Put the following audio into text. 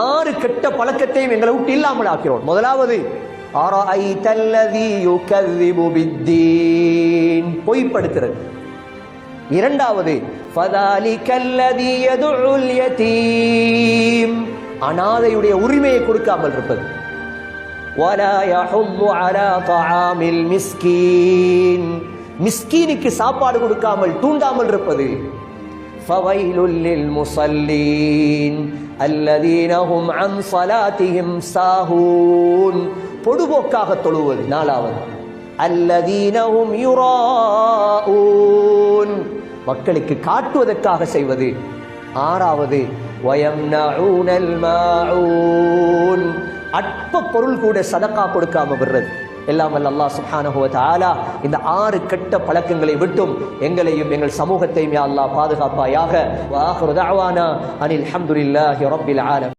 6 கெட்ட பழக்கத்தையும் எங்களை விட்டு இல்லாமல் ஆக்கிறோம். முதலாவது அரஐதல்லதி யுகذிபு பித்தீன், பொய்ப்படுத்துறது. இரண்டாவது ஃபதாலிகல்லதி யதுல் யதீம், அனாதையுடைய உரிமையை கொடுக்காமல் இருப்பது. வலா யஹுது அலா தஆமில் மிஸ்கீன், மிஸ்கீனுக்கு சாப்பாடு கொடுக்காமல் தூண்டாமல் இருப்பது. ஃபவைலுல் லில் முஸல்லீன் அல்லதீன ஹும் அன் ஸலாத்திஹிம் சாஹூன், பொடுபோக்காக தொழுவது. நாலாவது அல்லதீன ஹும் யுராஊன், மக்களுக்கு காட்டுவதற்காக செய்வது. ஆறாவது வயம்னஊனல் மாஊன், அற்ப பொருள் கூட சதகா கொடுக்காம விடுறது. எல்லாம் வல்ல அல்லாஹ் சுப்ஹானஹு வ தஆலா இந்த 6 கெட்ட பழக்கங்களை விட்டும் எங்களையும் எங்கள் சமூகத்தையும் யா அல்லாஹ் பாதுகாப்பாயாக. வ ஆகிரு தஅவானா அனில் ஹம்துலில்லாஹி ரப்பில் ஆலமீன்.